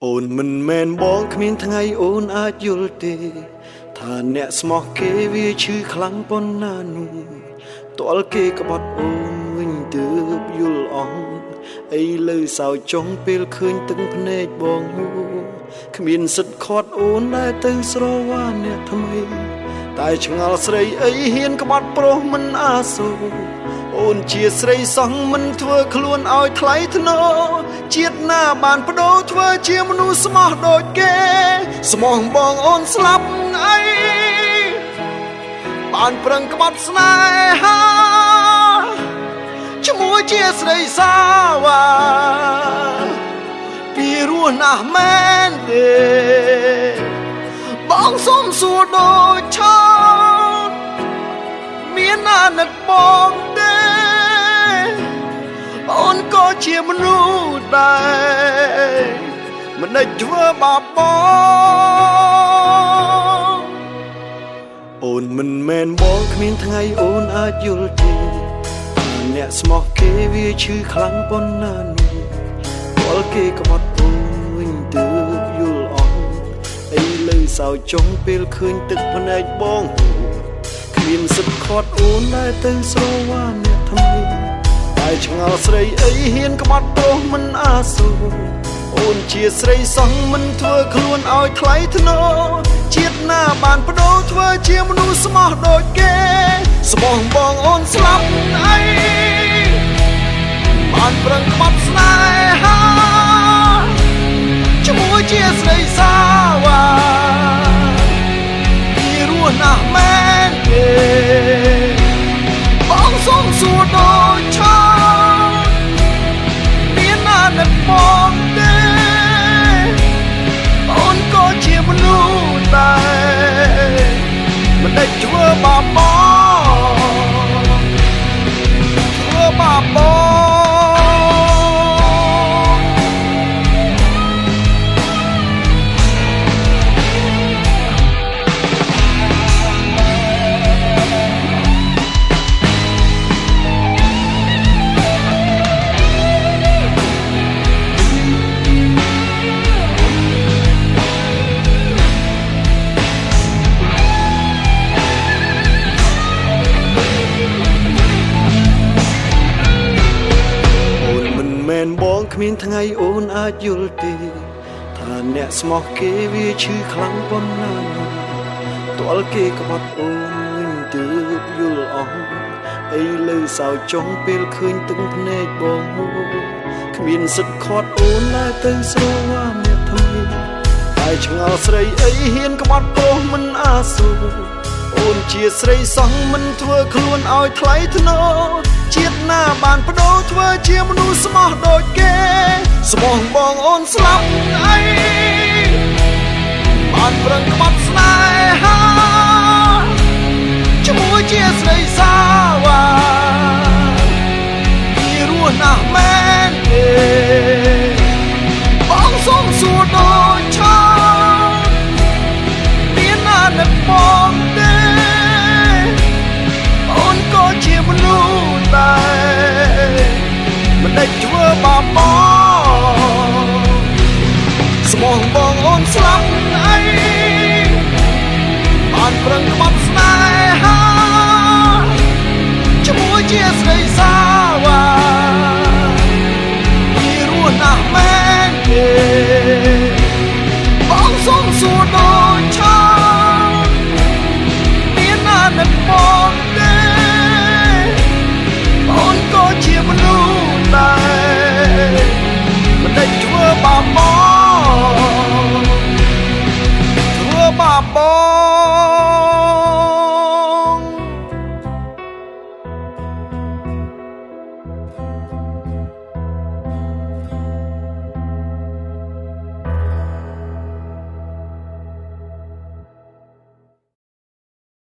អូនមិនមែនបងគ្មានថ្ងៃអូនអាចយល់ទេថាអ្នកស្មោះគេវាឈឺខ្លាំងប៉ុណ្ណានោះទាល់គេក្បត់អូនវិញទើបយល់អស់អីលើសោចុងពេលឃើញទឹកភ្នែកបងហូរគ្មានសិទ្ធខាត់អូនដែលទៅស្រវាអ្នកថ្មីតែឆ្ងល់ស្រីអីហ៊ានក្បត់ប្រុសមិនអាសូរអូនជាស្រីសោះមិនធ្វើខ្លួនឲ្យថ្លៃថ្នូរជាតិណាបានបដូរធ្វើជាមនុស្សស្មោះដូចគេស្មោះបងអូនស្លាប់អីបានប្រឹងក្បត់ស្នេហាឈ្មោះជាស្រីសាវ៉ាពីរស់ណាស់មែនទេបងសុំសួរដូចឆោតមានអាណិតបងទេអូនក៏ជាមនុស្សដែរមិនដេចធ្វើបាបបងអូនមិនមែនបងគ្មានថ្ងៃអូនអាចយល់ទេអ្នកស្មោះគេវាឈឺខ្លាំងប៉ុណ្ណានោះរាល់គេក្បត់អូនវិញទើបយល់អស់អីលើសោចុងពេលឃើញទឹកភ្នែកបងគ្មានសិទ្ធខាត់អូនដែលទៅស្រវាអ្នកថ្មីតែឆ្ងល់ស្រីអីហ៊ានក្បត់ប្រុសមិនអាសូរអូនជាស្រីសោះមិនធ្វើខ្លួនឲ្យថ្លៃថ្នូរជាតិណាបានបដូរធ្វើជាមនុស្សស្មោះដូចគេស្មោះបងអូនស្លាប់អីបានប្រឹងក្បត់ស្នេហាឈ្មោះជាស្រីសាវ៉ាពីរស់ណាស់មែនទេបងសុំសួរដូចឆោតមានអាណិតបងទេអូនក៏ជាមនុស្សដែរមិនដេចធ្វើបាបបងធ្វើបាបបងបងគ្មានថ្ងៃអូនអាចយល់ទេថាអ្នកស្មោះគេវាឈឺខ្លាំងប៉ុណ្ណាទាល់គេក្បត់អូនវិញទើបយល់អស់អីលើសោចុងពេលឃើញទឹកភ្នែកបងហូរគ្មានសិទ្ធខាត់អូនដែលទៅស្រវាអ្នកថ្មីតែឆ្ងល់ស្រីអីហ៊ានក្បត់ប្រុសមិនអាសូរអូនជាស្រីសោះមិនធ្វើខ្លួនឲ្យថ្លៃថ្នូរជាតិណាបានបដូរធ្វើជាមនុស្សស្មោះដូចគេស្មោះបងអូនស្លាប់អីបានប្រឹងក្បត់ស្នេហាឈ្មោះជាស្រីសាវ៉ាពីរស់ណាស់មែនទេបងសុំសួរដូចឆោតមានអាណិតបងទេអូនក៏ជាមនុស្សដែរមិនដេចធ្វើបាបបងស្មោះបងអូនស្លាប់អីបានប្រឹងក្បត់ស្នេហាឈ្មោះជាស្រីសាវ៉ាពីរស់ណាស់មែនទេបងសុំសួរដូចឆោតមានអាណិតបងទេអូនក៏ជាមនុស្សដែរមិនដេចធ្វើបាបបងធ្វើបាបបង